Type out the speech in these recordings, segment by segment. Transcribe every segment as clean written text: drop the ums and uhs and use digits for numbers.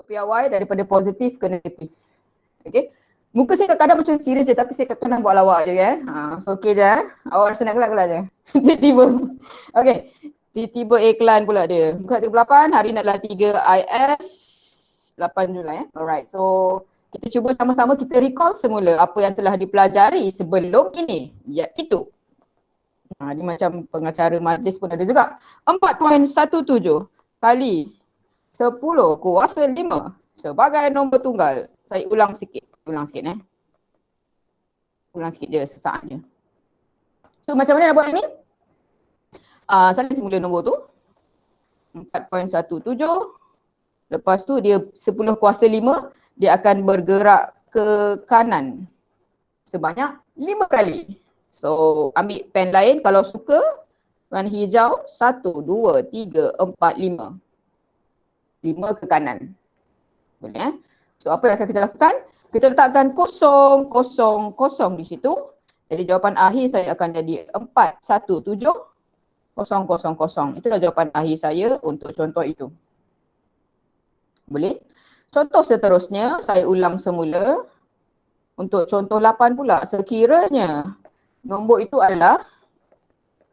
bentuk piawai daripada positif ke negatif. Okay. Muka saya kadang-kadang macam serius je tapi saya kadang-kadang buat lawak je ya. So okay je. Awak rasa nak kelak je. Tiba-tiba. Okay. Tiba-tiba iklan pula dia. Buka 38, hari ni adalah 3 IS 8 Julai. Alright. So kita cuba sama-sama kita recall semula apa yang telah dipelajari sebelum ini. Iaitu. Dia macam pengacara majlis pun ada juga. 4.17 kali 10 kuasa 5 sebagai nombor tunggal. Saya ulang sikit. Ulang sikit je, sesaat je. So macam mana nak buat ni? Saya semula nombor tu 4.17. Lepas tu dia 10 kuasa 5, dia akan bergerak ke kanan sebanyak 5 kali. So ambil pen lain kalau suka, warna hijau 1, 2, 3, 4, 5. 5 ke kanan. Boleh So apa yang akan kita lakukan? Kita letakkan 0, 0, 0 di situ. Jadi jawapan akhir saya akan jadi 417 000. Itulah jawapan akhir saya untuk contoh itu. Boleh? Contoh seterusnya saya ulang semula. Untuk contoh 8 pula, sekiranya nombor itu adalah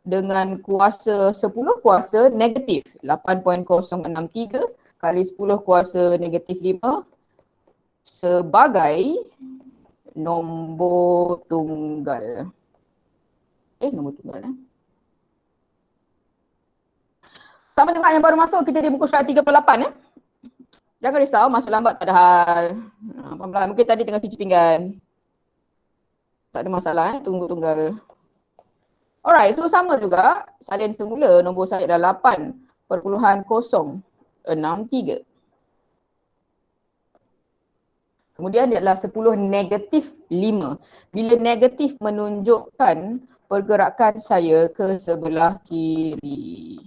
dengan kuasa 10 kuasa negatif 8.063 kali 10 kuasa negatif 5 sebagai nombor tunggal. Nombor tunggal Sama dengan yang baru masuk, kita di muka surat 38 Jangan risau, masuk lambat tak ada hal. Mungkin tadi tengah cuci pinggan. Tak ada masalah tunggu tunggal. Alright, so sama juga salin semula nombor saya adalah 8.063. Kemudian dia adalah 10 negatif 5. Bila negatif menunjukkan pergerakan saya ke sebelah kiri.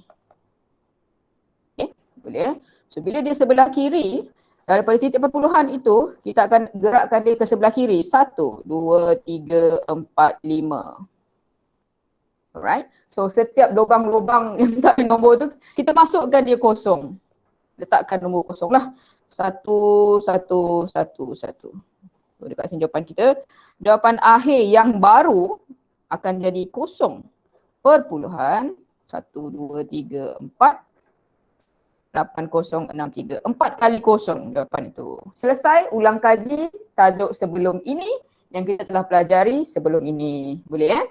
Okay, boleh So bila dia sebelah kiri, daripada titik perpuluhan itu, kita akan gerakkan dia ke sebelah kiri. 1, 2, 3, 4, 5. Alright. So setiap lubang-lubang yang tak ada nombor tu, kita masukkan dia kosong. Letakkan nombor kosong lah. 1, 1, 1, 1. So dekat sini jawapan kita. Jawapan akhir yang baru akan jadi kosong. Perpuluhan. 1, 2, 3, 4. 8063. 4 kali kosong jawapan itu. Selesai, ulang kaji tajuk sebelum ini yang kita telah pelajari sebelum ini. Boleh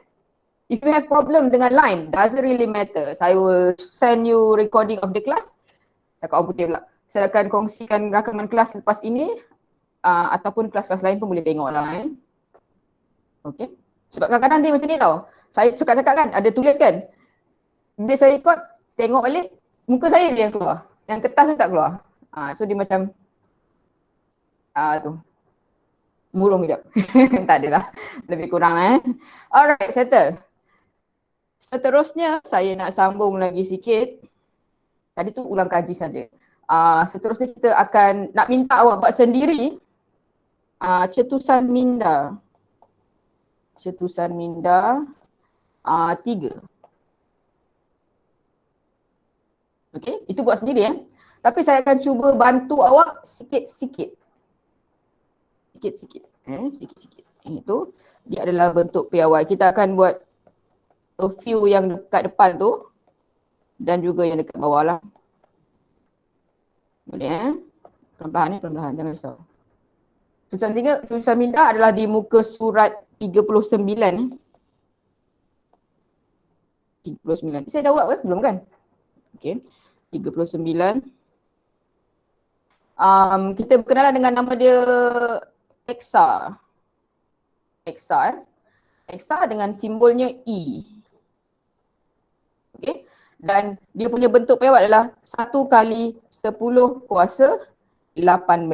If you have problem dengan line, doesn't really matter. I will send you recording of the class. Cakap orang putih pula. Saya akan kongsikan rakaman kelas lepas ini ataupun kelas-kelas lain pun boleh tengok lah Okay. Sebab kadang-kadang dia macam ni tau. Saya cakap-cakap kan, ada tulis kan. Bila saya record, tengok balik, muka saya je yang keluar. Yang kertas tu tak keluar. So dia macam tu. Murung sekejap. Tak adalah. Lebih kurang Alright, settle. Seterusnya saya nak sambung lagi sikit. Tadi tu ulang kaji saja. Seterusnya kita akan nak minta awak buat sendiri cetusan minda. Cetusan minda 3. Okay, itu buat sendiri Tapi saya akan cuba bantu awak sikit-sikit. Sikit-sikit. Sikit-sikit. Itu dia adalah bentuk piawai. Kita akan buat a few yang dekat depan tu dan juga yang dekat bawah lah. Boleh Perlahan-lahan perlahan, jangan risau. Tulisan minda adalah di muka surat 39. 39. Saya dah buat ke? Belum kan? Okay. 39. Kita berkenalan dengan nama dia Hexa. Hexa dengan simbolnya E. Okay. Dan dia punya bentuk piawai adalah 1 kali 10 kuasa 18.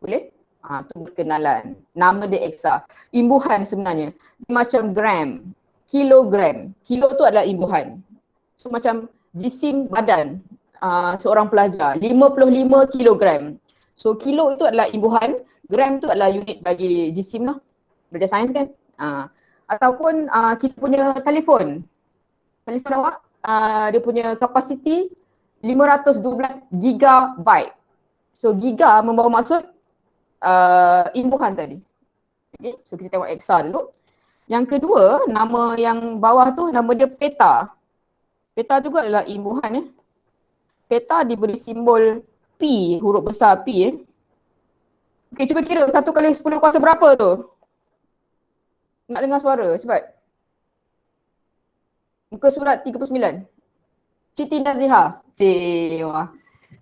Boleh? Itu berkenalan. Nama dia Hexa. Imbuhan sebenarnya. Dia macam gram, kilogram. Kilo tu adalah imbuhan. So macam jisim badan seorang pelajar. 55 kilogram. So kilo itu adalah imbuhan, gram tu adalah unit bagi jisim lah. Belajar sains kan? Ataupun kita punya telefon. Telefon awak, dia punya kapasiti 512 gigabyte. So giga membawa maksud imbuhan tadi. Okay, so kita tengok exa dulu. Yang kedua, nama yang bawah tu nama dia peta. Peta juga adalah imbuhan ya. Peta diberi simbol P, huruf besar P ya. Okay, cuba kira 1 kali 10 kuasa berapa tu? Nak dengar suara, cepat. Muka surat 39. Siti Naziha. Wah.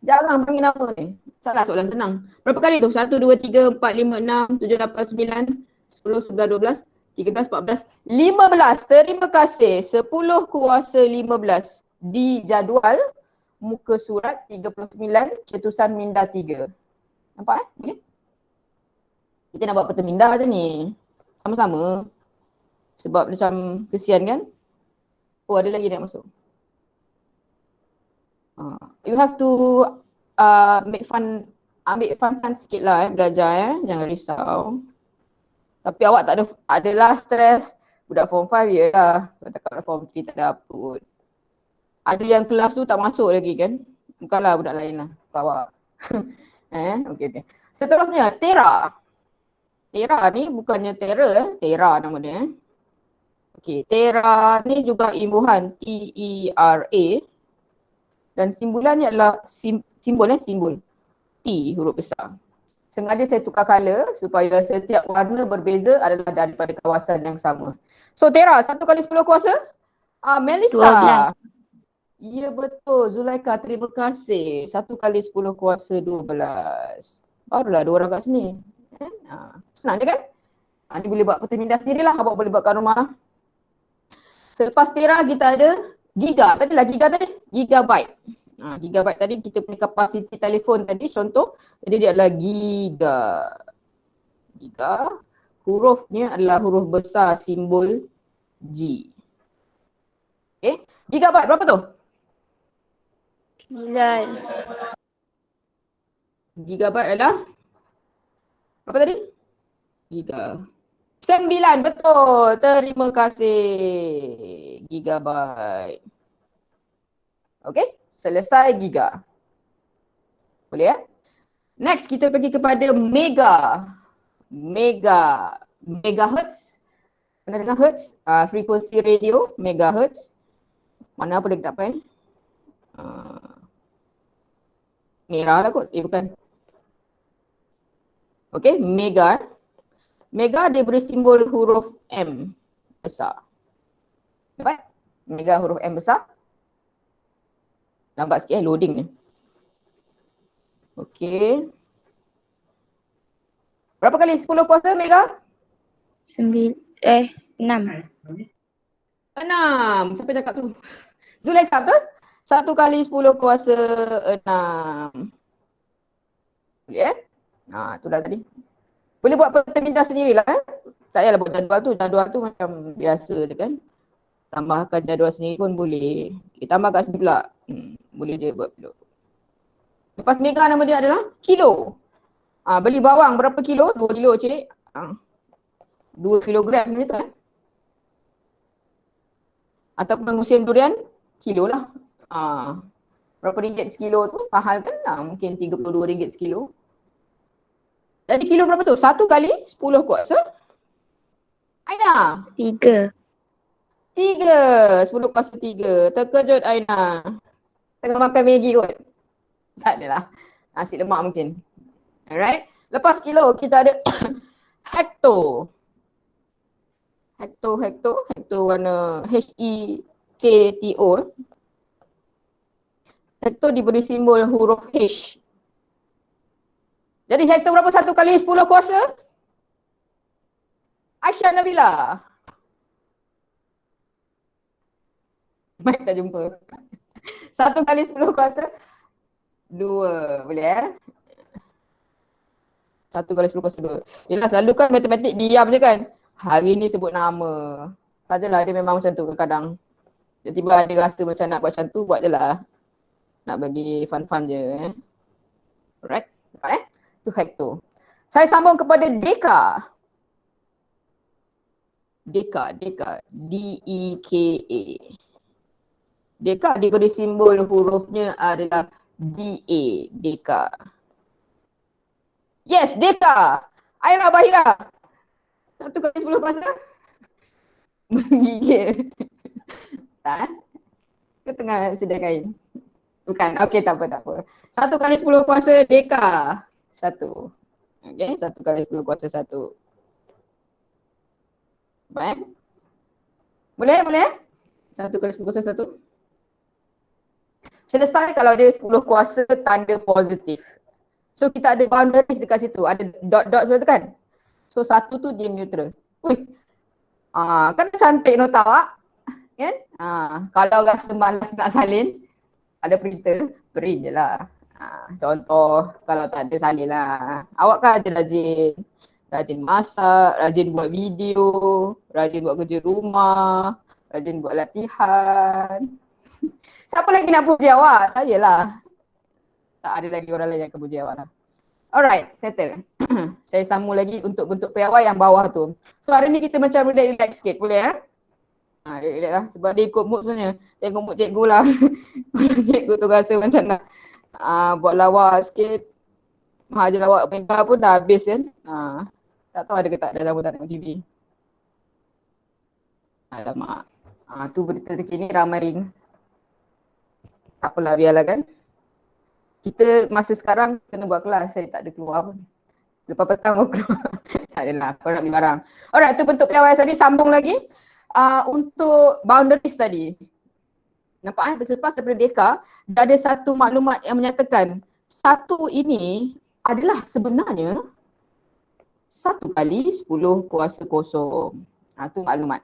Jarang panggil nama ni. Salah soalan senang. Berapa kali tu? 1, 2, 3, 4, 5, 6, 7, 8, 9, 10, 11, 12, 13, 14, 15. Terima kasih. 10 kuasa 15 di jadual muka surat 39 cetusan minda 3. Nampak Okay? Kita nak buat peta minda je ni. Sama-sama. Sebab macam kesian kan? Oh, ada lagi nak masuk. You have to ambil fun sikit lah belajar jangan risau. Tapi awak tak adalah stres. Budak form 5 je lah. Dekat form 3 tak ada apa pun. Ada yang kelas tu tak masuk lagi kan? Bukanlah budak lain lah. Awak. Okay. Seterusnya, Tera. Tera ni bukannya terror Tera nama dia. Okay, Tera ni juga imbuhan T-E-R-A. Dan simbolannya adalah simbol T huruf besar. Sengaja saya tukar color supaya setiap warna berbeza adalah daripada kawasan yang sama. So Tera, 1 kali 10 kuasa? Melissa. 12. Ya betul, Zulaika terima kasih. 1 kali 10 kuasa 12. Barulah 2 orang kat sini. Senang je kan? Ni boleh buat peta minda sendirilah, abang boleh buat kat rumah. Selepas Tera kita ada giga. Tadi lah giga tadi, gigabyte. Gigabyte tadi kita punya kapasiti telefon tadi contoh. Jadi dia adalah giga. Giga. Hurufnya adalah huruf besar simbol G. Okay. Gigabyte berapa tu? 9. Gigabyte adalah berapa tadi? Giga. 9, betul. Terima kasih. Gigabyte. Okay. Selesai giga. Boleh ya? Next kita pergi kepada mega. Megahertz. Pernah dengar hertz? Frekuensi radio, megahertz. Mana apa dia tak apa ni? Merah lah kot. Bukan. Okay, mega. Mega dia beri simbol huruf M besar. Nampak? Mega huruf M besar. Lambat sikit loading ni. Okay. Berapa kali 10 kuasa mega? 6. 6. Siapa cakap tu? Zulaika betul? 1 kali 10 kuasa 6. Boleh itulah tadi. Boleh buat peta minda sendirilah Tak payahlah buat jadual tu. Jadual tu macam biasa je kan. Tambahkan jadual sendiri pun boleh. Kita tambah kat sini pula. Boleh je buat dulu. Lepas mega nama dia adalah kilo. Beli bawang berapa kilo? 2 kilo cik. 2 kilogram ni tu Ataupun musim durian, kilo lah. Berapa ringgit sekilo tu? Mahal kan? Mungkin RM32 sekilo. Jadi kilo berapa tu? 1 kali 10 kuasa. Aina. 3. 10 kuasa 3. Terkejut Aina. Tengah makan Maggi kot. Tak adalah. Nasi lemak mungkin. Alright. Lepas kilo kita ada hekto. Hekto warna H-E-K-T-O. Hekto diberi simbol huruf H. Jadi hekto berapa 1 kali 10 kuasa? Aisyah Nabila. Baik tak jumpa. 1 kali 10 kuasa 2. Boleh 1 kali 10 kuasa 2. Yelah selalu kan matematik diam je kan. Hari ni sebut nama. Sajalah dia memang macam tu kadang-kadang. Tiba-tiba ada rasa macam nak buat macam tu, buat je lah. Nak bagi fun-fun je. Alright. Itu hekto. Saya sambung kepada deka. Deka. D-E-K-A. Deka diberi simbol hurufnya adalah DA, Deka. Yes, Deka. Aira Bahira. 1 kali 10 kuasa. Menggigil. Tak? Kau tengah sedang kain. Bukan. Okey, tak apa, tak apa. 1 kali 10 kuasa Deka. 1. Okey, 1 kali 10 kuasa 1. Baik. Boleh, boleh? 1 kali 10 kuasa 1. Selesai kalau dia 10 kuasa tanda positif. So kita ada boundaries dekat situ. Ada dot-dot seperti tu kan? So 1 tu dia neutral. Wih. Kan cantik nota awak. Kan? Kalau rasa malas nak salin, ada printer, print je lah. Contoh kalau tak ada salin lah. Awak kan ada rajin masak, rajin buat video, rajin buat kerja rumah, rajin buat latihan. Siapa lagi nak puji awak? Saya lah. Tak ada lagi orang lain yang akan puji awak lah. Alright, settle. Saya sambung lagi untuk bentuk piawai yang bawah tu. So hari ni kita macam relax sikit, boleh ya? Relax lah. Sebab dia ikut mood sebenarnya. Dia ikut mood cikgu lah. Cikgu tu rasa macam nak buat lawak sikit. Haji lawak mereka pun dah habis kan. Tak tahu ada ke tak ada tak tengok TV. Alamak. Tu berita terkini ramai ring. Tak apalah, biarlah kan. Kita masa sekarang kena buat kelas, saya tak ada keluar pun. Lepas petang aku keluar. Tak adalah, kau nak beli barang. Alright, tu bentuk piawai tadi, sambung lagi. Untuk boundaries tadi. Nampak selepas daripada Deka, dah ada satu maklumat yang menyatakan 1 ini adalah sebenarnya 1 kali 10 kuasa kosong. Tu maklumat.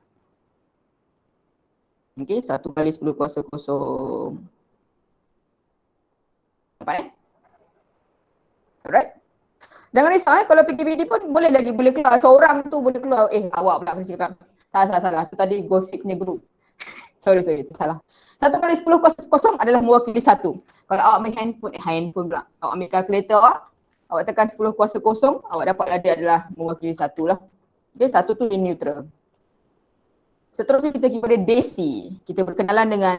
Okay, 1 kali 10 kuasa kosong. Nampak Alright. Jangan risau kalau PKPD pun boleh keluar. Seorang tu boleh keluar. Awak pula mesti cakap. Salah. Tu tadi gosipnya grup. Sorry, itu salah. 1 kali 10 kuasa kosong adalah mewakili 1. Kalau awak ambil handphone pula. Awak ambil kalkulator awak tekan 10 kuasa kosong, awak dapatlah dia adalah mewakili 1 lah. Okay, 1 tu dia neutral. Seterusnya kita pergi pada desi. Kita berkenalan dengan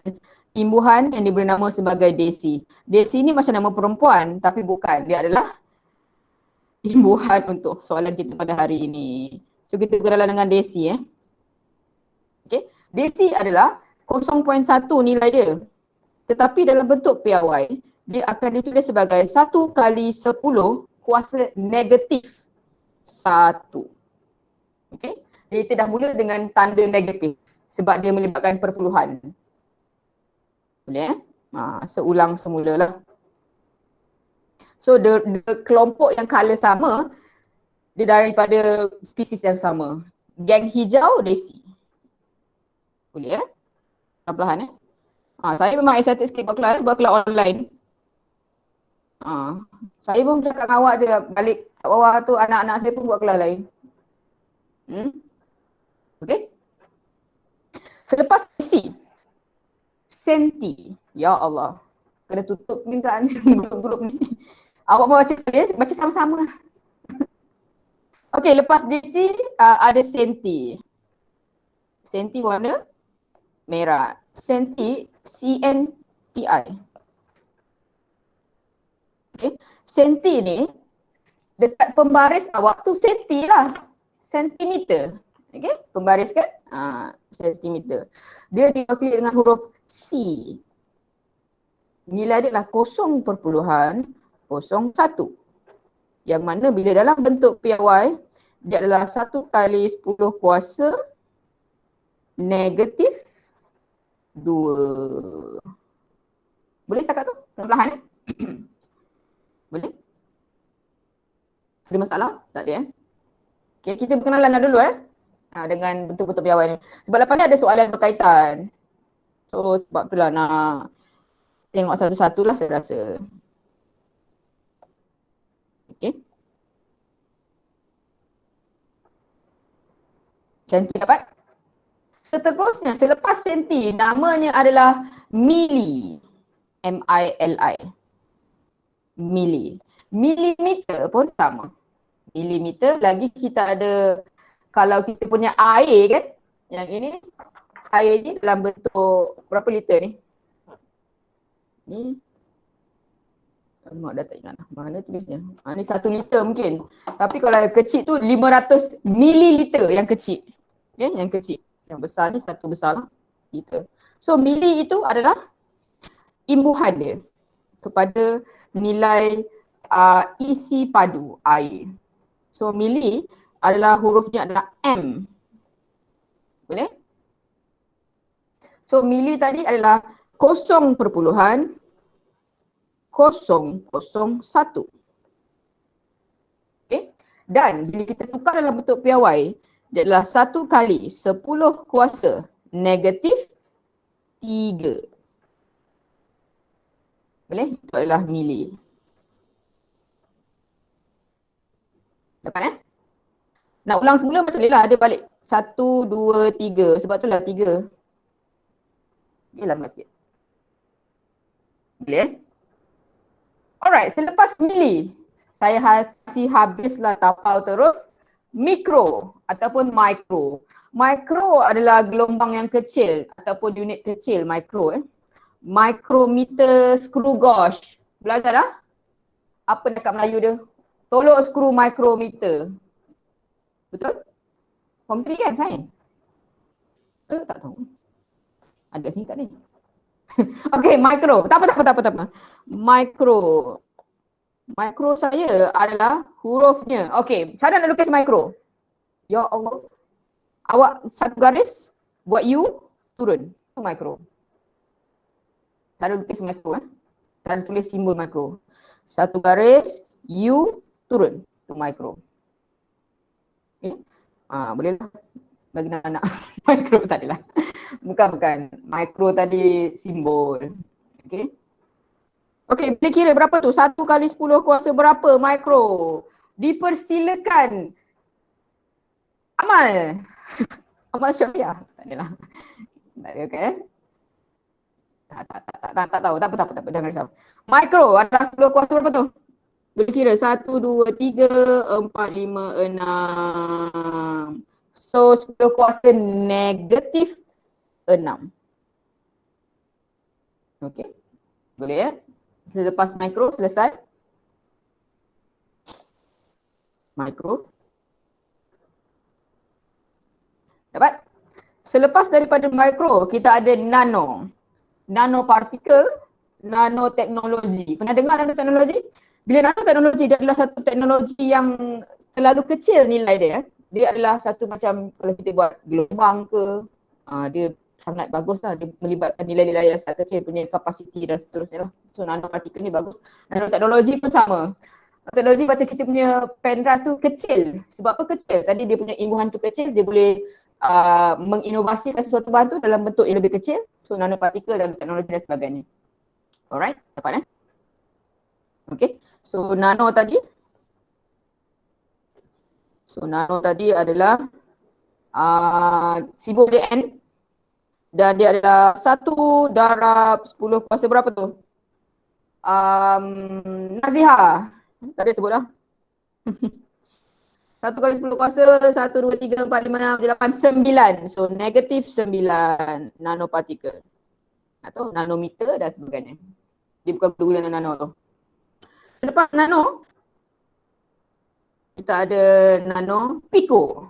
imbuhan yang diberi nama sebagai desi. Desi ni macam nama perempuan tapi bukan. Dia adalah imbuhan untuk soalan kita pada hari ini. So kita berkenalan dengan desi. Okay. Desi adalah 0.1 nilai dia. Tetapi dalam bentuk piawai, dia akan ditulis sebagai 1 kali 10 kuasa negatif 1. Okay. Dia dah mula dengan tanda negatif sebab dia melibatkan perpuluhan. Boleh seulang semula lah. So the kelompok yang color sama, dia daripada spesies yang sama. Geng hijau, desi. Boleh perlahan saya memang excited sikit buat kelas online. Saya pun cakap dengan awak je balik kat bawah tu, anak-anak saya pun buat kelas lain. Okay. Selepas senti. Ya Allah. Kena tutup ni kan grup-grup ni. Awak mau baca sama-sama. Okay, lepas DC ada senti. Senti warna merah. Senti, CNTI. Okay. Senti ni dekat pembaris awak tu senti lah. Sentimeter. Okay, pembaris kan? Sentimeter. Dia diwakili dengan huruf C. Nilai dia adalah 0.01. Yang mana bila dalam bentuk piawai, dia adalah 1 kali 10 kuasa negatif 2. Boleh cakap tu? Perlahan Boleh? Ada masalah? Tak ada Okay, kita berkenalan dulu dengan bentuk-bentuk piawai ni. Sebab lepas ni ada soalan berkaitan. So sebab itulah nak tengok satu-satu lah saya rasa. Okay. Senti dapat? Seterusnya, selepas senti, namanya adalah mili. M-I-L-I. Mili. Milimeter pun sama. Milimeter, lagi kita ada, kalau kita punya air kan, yang ini, air ni dalam bentuk berapa liter ni? Ni mak dah tak ingat lah. Mana tulisnya? Ni 1 liter mungkin. Tapi kalau yang kecil tu 500 mililiter yang kecil. Okay, yang kecil. Yang besar ni satu besar lah. Liter. So mili itu adalah imbuhan dia kepada nilai isi padu air. So mili adalah hurufnya adalah M. Boleh? So mili tadi adalah 0.001. Okay? Dan bila kita tukar dalam bentuk piawai, dia adalah 1 kali 10 kuasa negatif 3. Boleh? Itu adalah mili. Dapat Nak ulang semula macam ni lah. Dia balik 1, 2, 3. Sebab tu lah 3. Dia lambat sikit. Boleh? Alright, selepas mili, saya kasih habislah tapau terus mikro ataupun mikro. Mikro adalah gelombang yang kecil ataupun unit kecil mikro. Mikrometer screw gauge. Belajar dah? Apa dekat Melayu dia? Tolok skru mikrometer. Betul? Form 3 kan sains? Tak tahu. Ada sini kat ni. Okay, micro. Tak apa. Micro. Micro saya adalah hurufnya. Okay, cara nak lukis micro. Ya Allah. Awak satu garis, buat U, turun. Itu micro. Cara lukis micro. Cara tulis simbol micro. Satu garis, U, turun. Itu micro. Okay. Boleh lah. Bagi anak micro tadi lah. Bukan. Micro tadi simbol. Okay. Okay, boleh kira berapa tu? 1 kali 10 kuasa berapa micro? Dipersilakan. Amal. Amal Syafiah. Tak adalah. Tak ada, okay. Tak tahu. Tak apa. Jangan risau. Micro adalah 10 kuasa berapa tu? Boleh kira 1, 2, 3, 4, 5, 6. So 10 kuasa negatif 6. Okay. Boleh ya? Selepas micro selesai. Micro. Dapat? Selepas daripada micro, kita ada nano. Nanopartikel, nanoteknologi. Pernah dengar nanoteknologi? Bila nanoteknologi, dia adalah satu teknologi yang terlalu kecil nilai dia. Dia adalah satu macam kalau kita buat gelombang ke, dia sangat bagus lah. Dia melibatkan nilai-nilai yang sangat kecil punya kapasiti dan seterusnya lah. So nanopartikel ni bagus. Nanoteknologi pun sama. Nanoteknologi macam kita punya pen drive tu kecil. Sebab apa kecil? Tadi dia punya imbuhan tu kecil, dia boleh menginovasikan sesuatu bahan tu dalam bentuk yang lebih kecil. So nanopartikel dan teknologi dan sebagainya. Alright, dapat Okay, so nano tadi. So nano tadi adalah simbol dia N. Dan dia adalah 1 darab 10 kuasa berapa tu? Naziha. Tadi sebut dah. 1 kali 10 kuasa, 1, 2, 3, 4, 5, 6, 8, 9. So negatif 9 nanopartikel. Atau nanometer dan sebagainya. Dia bukan guna nano tu. Selepas nano, kita ada nano pico.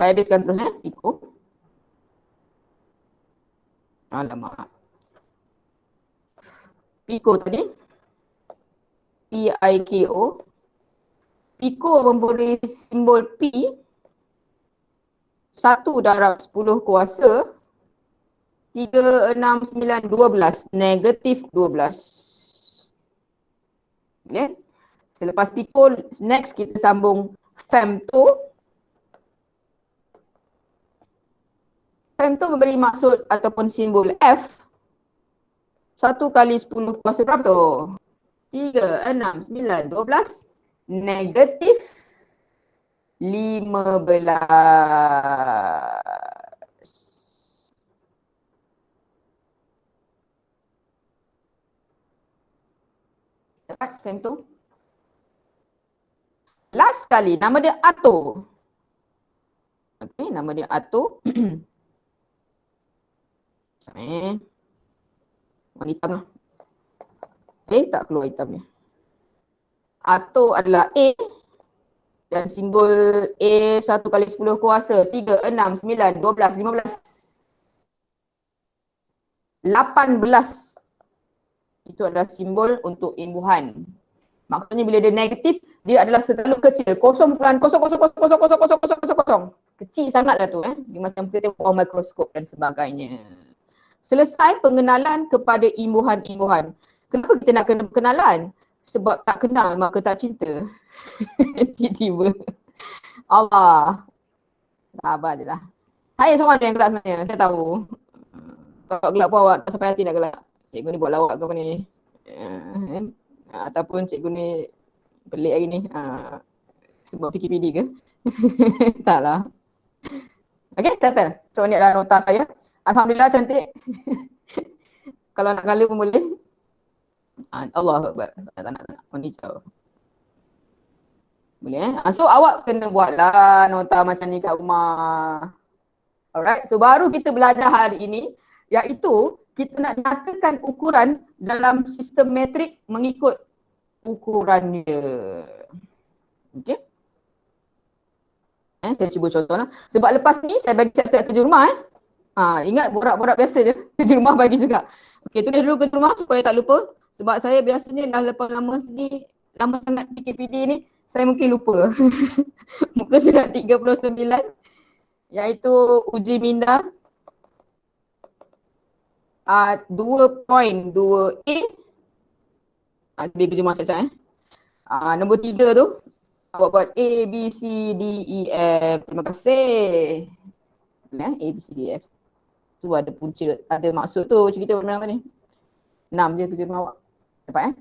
Saya habiskan terus pico. Alamak. Pico tadi. P-I-K-O. Pico memberi simbol P. 1 darab 10 kuasa 3, 6, 9, 12. Negatif 12. Okay. Selepas pico, next kita sambung femto. Femto memberi maksud ataupun simbol F. 1 kali 10 kuasa berapa tu? 3, 6, 9, 12. Negatif 15. Dapat femto? Last kali, nama dia Ato. Okay, nama dia Ato. Warna hitam lah. Tak keluar hitamnya. Atau adalah A dan simbol A 1 kali 10 kuasa 3, 6, 9, 12, 15, 18. Itu adalah simbol untuk imbuhan. Maksudnya bila dia negatif, dia adalah selalu kecil. 0.0000000. Kecil sangatlah tu. Dia macam kita tengok bawah mikroskop dan sebagainya. Selesai pengenalan kepada imbuhan-imbuhan. Kenapa kita nak kena pengenalan? Sebab tak kenal maka tak cinta. Tiba-tiba. Allah. Sabar je lah. Saya seorang yang gelap sebenarnya. Saya tahu. Kalau gelap pun awak tak sampai hati nak gelap. Cikgu ni buat lawak ke apa ni? Ataupun cikgu ni pelik hari ni. Sebab PKPD ke? Taklah. Okay, settle. So ni adalah nota saya. Alhamdulillah cantik. Kalau nak kala pun boleh. Allahu Akbar. Tak nak. Warna hijau. Boleh So awak kena buatlah nota macam ni kat rumah. Alright. So baru kita belajar hari ini. Iaitu kita nak nyatakan ukuran dalam sistem metrik mengikut ukuran dia. Okay. Saya cuba contohlah. Sebab lepas ni saya bagi siap-siap kerja rumah. Ingat borak-borak biasa je. Kerja rumah bagi juga. Okay, tulis dulu kerja rumah supaya tak lupa. Sebab saya biasanya dah lepas lama sangat PKPD ni, saya mungkin lupa. Muka surat 39 iaitu uji minda 2.2A. Lebih kerja rumah siap-siap nombor 3 tu awak buat A, B, C, D, E, F. Terima kasih. A, B, C, D, E, F. Tu ada punca, ada maksud tu cerita menang tadi. 6 je kerja rumah awak. Dapat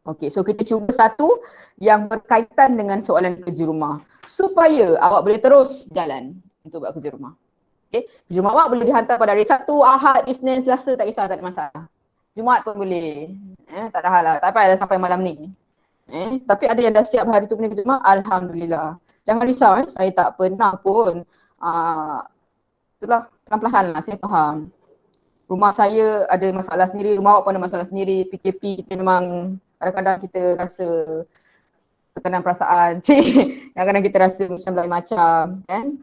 Okay, so kita cuba satu yang berkaitan dengan soalan kerja rumah. Supaya awak boleh terus jalan untuk buat kerja rumah. Okay, kerja rumah awak boleh dihantar pada hari Sabtu, Ahad, Isnin, Selasa, tak kisah, tak ada masalah. Jumaat pun boleh. Tak ada hal lah, tak payah sampai malam ni. Tapi ada yang dah siap hari tu punya kerja rumah, Alhamdulillah. Jangan risau saya tak pernah pun. Itulah, pelan-pelan lah, saya faham. Rumah saya ada masalah sendiri, rumah awak pun ada masalah sendiri. PKP kita memang kadang-kadang kita rasa tekanan perasaan. Kadang-kadang kita rasa macam lain macam kan.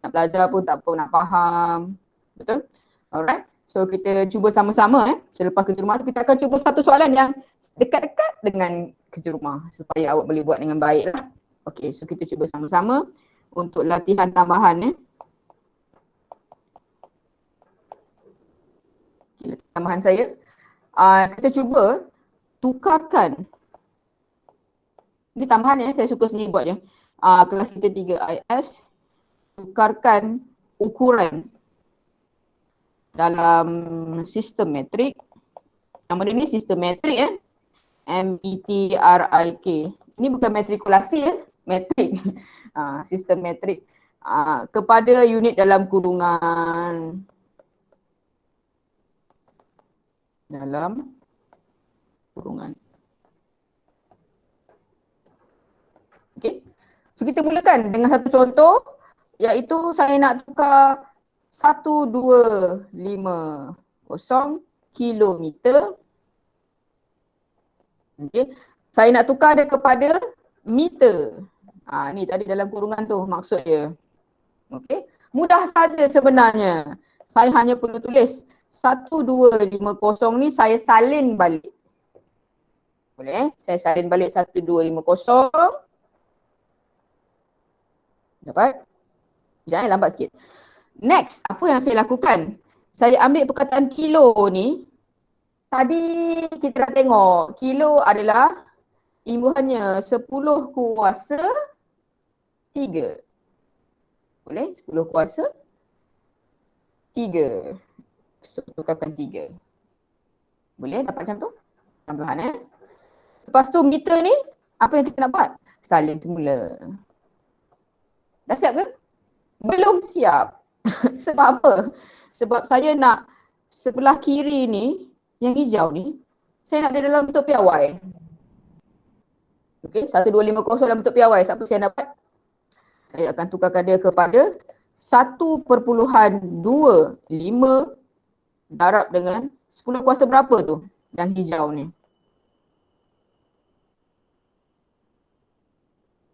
Nak belajar pun tak apa nak faham. Betul? Alright. So kita cuba sama-sama selepas kerja rumah tu kita akan cuba satu soalan yang dekat-dekat dengan kerja rumah supaya awak boleh buat dengan baik lah. Okay, so kita cuba sama-sama untuk latihan tambahan Okay, tambahan saya. Kita cuba tukarkan. Ini tambahan saya suka sendiri buat je. Kelas kita 3IS, tukarkan ukuran dalam sistem metrik. Nama dia ni sistem metrik M-E-T-R-I-K. Ini bukan matrikulasi metrik. Sistem metrik kepada unit dalam kurungan. Okay. So kita mulakan dengan satu contoh iaitu saya nak tukar 1250 kilometer. Okay. Saya nak tukar dia kepada meter. Ni tadi dalam kurungan tu maksud dia. Okay. Mudah saja sebenarnya. Saya hanya perlu tulis 1250 ni saya salin balik. Boleh saya salin balik 1250. Dapat? Jangan lambat sikit. Next, apa yang saya lakukan? Saya ambil perkataan kilo ni. Tadi kita dah tengok kilo adalah imbuhannya 10 kuasa 3. Boleh? 10 kuasa 3. Tukarkan 3. Boleh dapat macam tu? Pelan-pelan Lepas tu meter ni, apa yang kita nak buat? Salin semula. Dah siap ke? Belum siap. Sebab apa? Sebab saya nak sebelah kiri ni, yang hijau ni, saya nak dia dalam bentuk piawai. Okay, 1250 dalam bentuk piawai. Siapa saya dapat? Saya akan tukarkan dia kepada 1.25 darab dengan 10 kuasa berapa tu? Yang hijau ni.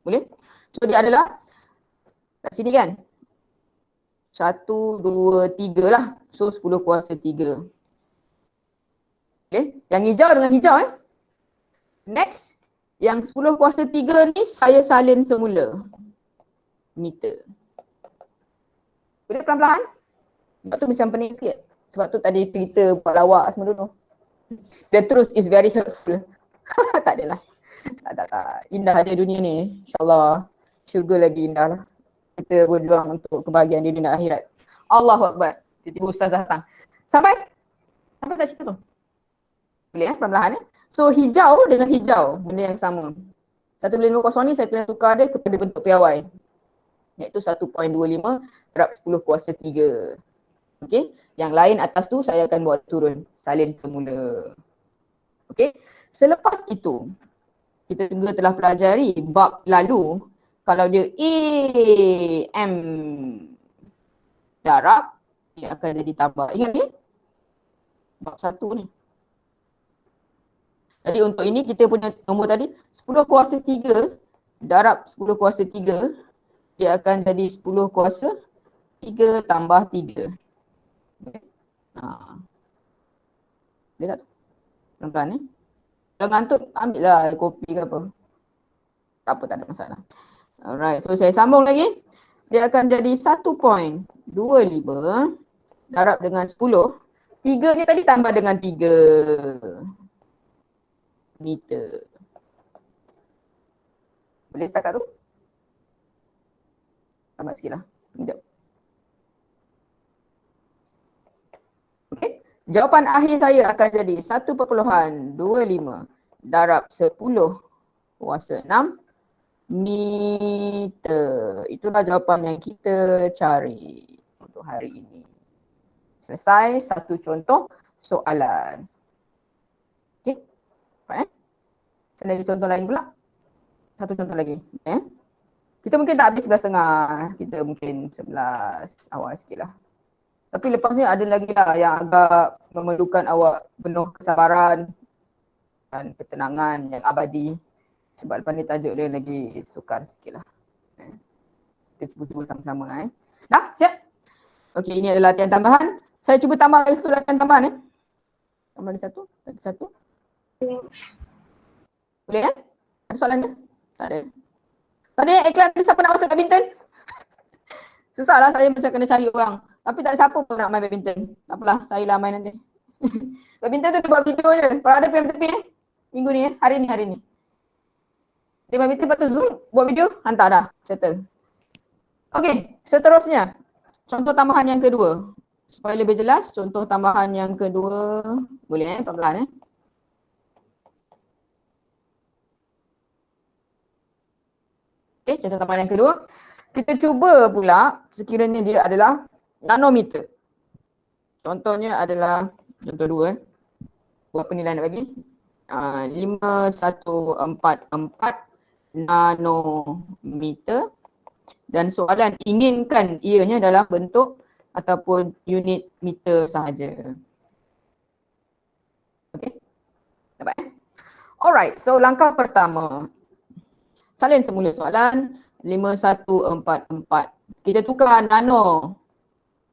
Boleh? So dia adalah kat sini kan? 1, 2, 3 lah. So 10 kuasa 3. Okay. Yang hijau dengan hijau Next. Yang 10 kuasa 3 ni saya salin semula. Meter. Boleh pelan-pelan? Sebab tu macam pening sikit. Sebab tu tadi Twitter buat lawak semua dulu. The truth is very hurtful. Tak adalah. Tak. Indah je dunia ni. InsyaAllah. Syurga lagi indah lah. Kita berjuang untuk kebahagiaan di dunia akhirat. Allahu Akbar. Tiba-tiba Ustaz datang. Sampai kat situ tu. Boleh perlahan-lahan So hijau dengan hijau. Benda yang sama. 1.50 ni saya kena tukar dia kepada bentuk piawai. Iaitu 1.25 darab 10 kuasa 3. Okey. Yang lain atas tu saya akan buat turun. Salin semula. Okey. Selepas itu, kita juga telah pelajari bab lalu. Kalau dia AM darab, dia akan jadi tambah. Ingat ni? Bab 1 ni. Jadi untuk ini kita punya nombor tadi 10 kuasa 3 darab 10 kuasa 3 dia akan jadi 10 kuasa 3 tambah 3. Okay. Boleh tak tu? Pelan-pelan ni. Kalau ngantuk ambil lah kopi ke apa. Tak apa, tak ada masalah. Alright, so saya sambung lagi. Dia akan jadi 1.25 darab dengan 10. 3 ni tadi tambah dengan 3 meter. Boleh setakat tu? Tambah sikit lah. Sekejap. Okay. Jawapan akhir saya akan jadi 1.25 darab 10 kuasa 6 meter. Itulah jawapan yang kita cari untuk hari ini. Selesai satu contoh soalan. Okay. Saya lagi contoh lain pula. Satu contoh lagi. Kita mungkin tak habis 11.30. Kita mungkin 11 awal sikit lah. Tapi lepas ni ada lagi lah yang agak memerlukan awak penuh kesabaran dan ketenangan yang abadi. Sebab lepas ni tajuk dia lagi sukar sikit lah. Kita cuba-cuba sama-sama . Dah? Siap? Okey, ini adalah latihan tambahan. Saya cuba tambah lagi satu latihan tambahan . Tambah lagi satu. Lagi satu. Boleh ya? Ada soalan dia? Tak ada. Tadi iklan siapa nak masuk badminton? Susahlah saya macam kena cari orang. Tapi tak ada siapa pun nak main badminton. Tak apalah, saya lah main nanti. Badminton tu dia buat video je. Kalau ada PM-tepi minggu ni hari ni. Dia badminton lepas tu Zoom, buat video, hantar dah. Settle. Okey, seterusnya. Contoh tambahan yang kedua. Supaya lebih jelas, contoh tambahan yang kedua. Boleh pelan-pelan Okey, contoh tambahan yang kedua. Kita cuba pula sekiranya dia adalah nanometer. Contohnya adalah, contoh dua Buat penilaian nak bagi. 5144 nanometer. Dan soalan inginkan ianya dalam bentuk ataupun unit meter sahaja. Okey. Dapat Alright, so langkah pertama. Salin semula soalan 5144. Kita tukar nano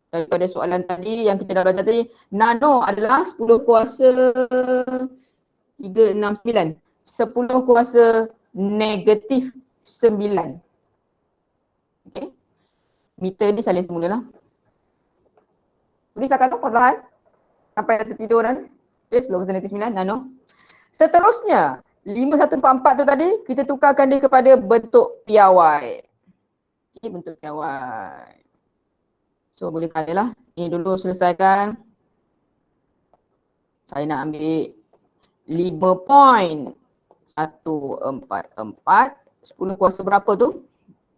daripada soalan tadi yang kita dah belajar tadi. Nano adalah 10 kuasa 369. 10 kuasa negatif 9. Okay. Meter ni salin semula lah. Boleh cakap tu perlahan. Sampai tertidur dan. Okay, 10 kuasa negatif 9 nano. Seterusnya 5144 tu tadi kita tukarkan dia kepada bentuk piawai. Okay, bentuk piawai. So boleh kali lah. Ini dulu selesaikan. Saya nak ambil 5.144. 10 kuasa berapa tu?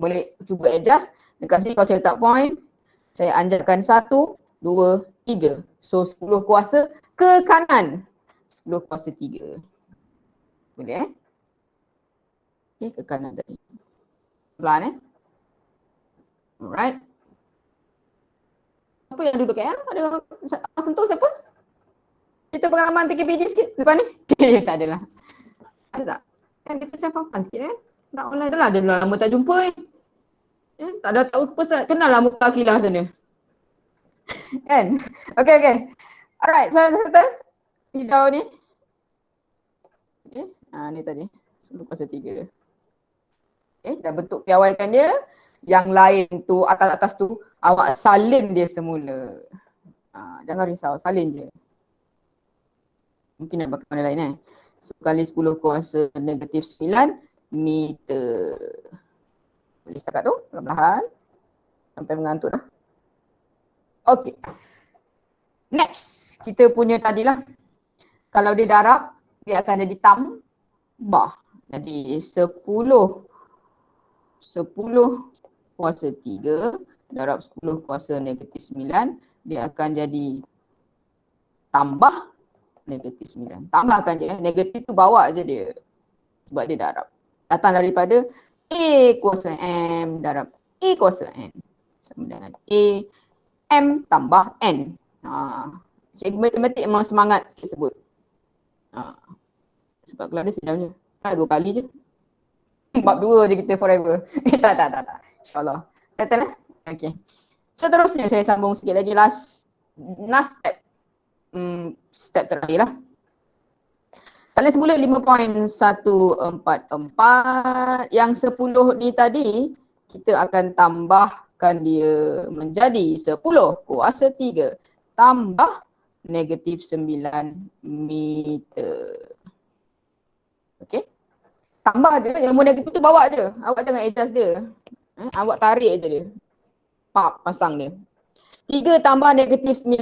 Boleh cuba adjust. Dekat sini kalau saya letak point, saya anjakkan 1, 2, 3. So 10 kuasa ke kanan. 10 kuasa 3. Boleh Okay, ke kanan tadi. Pelan Alright. Siapa yang duduk KL? Ada orang sentuh siapa? Cerita pengalaman PKPD sikit lepas ni. Tak adalah. Ada tak? Kan kita fun sikit kan? Tak online dah lah. Dah lama tak jumpa ni. Tak ada tahu pesan. Kenal lah muka Akilah sana. Kan? Okay. Alright, settle. Hijau ni. Okay. Ni tadi. 10/3. Okay, dah bentuk piawaikan dia. Yang lain tu, atas-atas tu, awak salin dia semula. Jangan risau, salin je. Mungkin ada bakal mana lain So, kali 10/9 meter. Boleh setakat tu, perlahan-lahan. Sampai mengantuk dah. Okay. Next, kita punya tadilah. Kalau dia darab, dia akan jadi tambah. Jadi 10/3 darab 10/9, dia akan jadi tambah -9. Tambahkan je. Negatif tu bawa je dia. Sebab dia darab. Datang daripada A kuasa M darab A kuasa N. Sama dengan A M tambah N. Cikgu matematik memang semangat sikit sebut. Sebab kalau dia sejam je. 2 kali je. Bab 2 je kita forever. Tak. InsyaAllah. Settle lah. Okay. Seterusnya saya sambung sikit lagi last step. Step terakhir lah. Salin semula 5.144. Yang 10 ni tadi kita akan tambahkan dia menjadi 10/3 tambah -9 meter. Okay. Tambah je, ilmu negatif tu bawa je. Awak jangan adjust dia. Awak tarik je dia. Pasang dia. 3 tambah -9.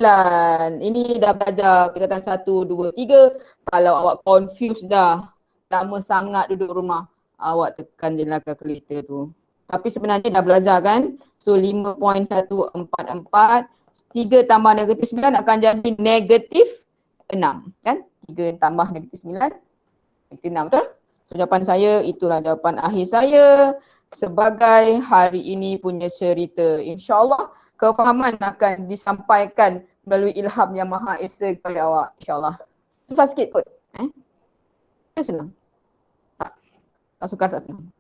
Ini dah belajar perkataan 1, 2, 3. Kalau awak confused dah, lama sangat duduk rumah, awak tekan je lah kalkulator tu. Tapi sebenarnya dah belajar kan? So 5.144. 3 tambah -9 akan jadi -6. Kan? 3 tambah -9. -6 betul? So, jawapan saya, itulah jawapan akhir saya sebagai hari ini punya cerita. InsyaAllah kefahaman akan disampaikan melalui ilham yang Maha Esa kepada awak. InsyaAllah. Susah sikit kot. Itu senang. Tak suka tak senang.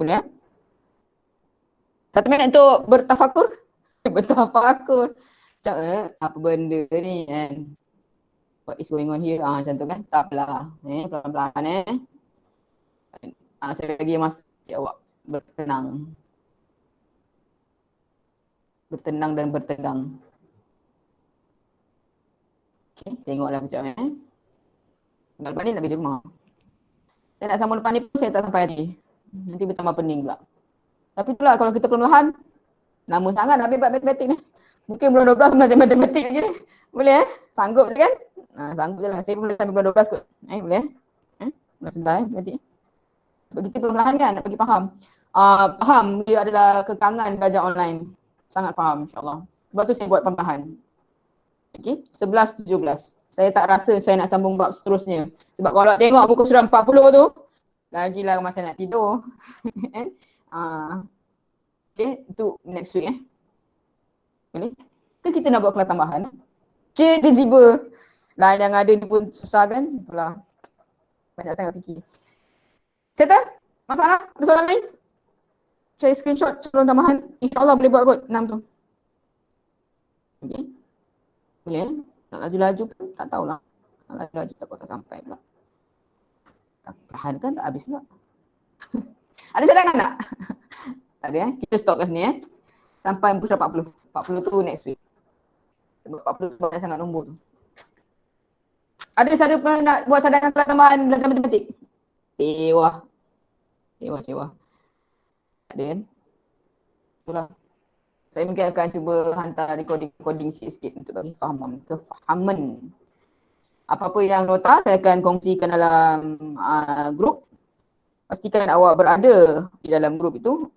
Boleh 1 minit untuk bertafakur. Bertafakur. Macam apa benda ni kan? What is going on here? Macam tu kan? Tak apalah. Pelan-pelan saya bagi masa awak bertenang. Bertenang dan bertegang. Okay, tengoklah kejap Lepas ni nak pergi rumah. Saya nak sambung lepas ni pun saya tak sampai hari. Nanti bertambah pening pula. Tapi itulah kalau kita perlahan, lama sangat nak ambil matematik ni. Mungkin bulan 12 belajar matematik lagi ni. Boleh Sanggup je kan? Sanggup je lah. Saya pun boleh sampai bulan 12 kot. Boleh Bulan 9 matematik. Begitu perlahan kan nak bagi faham. Faham dia adalah kekangan belajar online. Sangat faham insyaAllah. Sebab tu saya buat perlahan. Okay, 11-17. Saya tak rasa saya nak sambung bab seterusnya. Sebab kalau tengok buku surah 40 tu, lagilah masa nak tidur. Okay, itu next week Boleh? Ke kita nak buat kelas tambahan? Tiba-tiba lain yang ada ni pun susah kan? Itulah. Banyak sangat fikir. Settle? Masalah? Ada soalan lain? Saya screenshot calon tambahan. InsyaAllah boleh buat kot 6 tu. Okay. Boleh Tak laju-laju pun tak tahulah. Tak laju-laju takut tak sampai pula. Perlahan kan tak habis pula. Ada cadangan tak? Tak ada Kita stop kat sini Sampai push 40. 40 tu next week. Sebab 40 banyak sangat nombor tu. Ada siapa pernah nak buat cadangan kelas tambahan belajar matematik? Tewa. Ada kan? Itulah. Saya mungkin akan cuba hantar recording sikit-sikit untuk bagi kefahaman. Apa-apa yang nota saya akan kongsikan dalam grup. Pastikan awak berada di dalam grup itu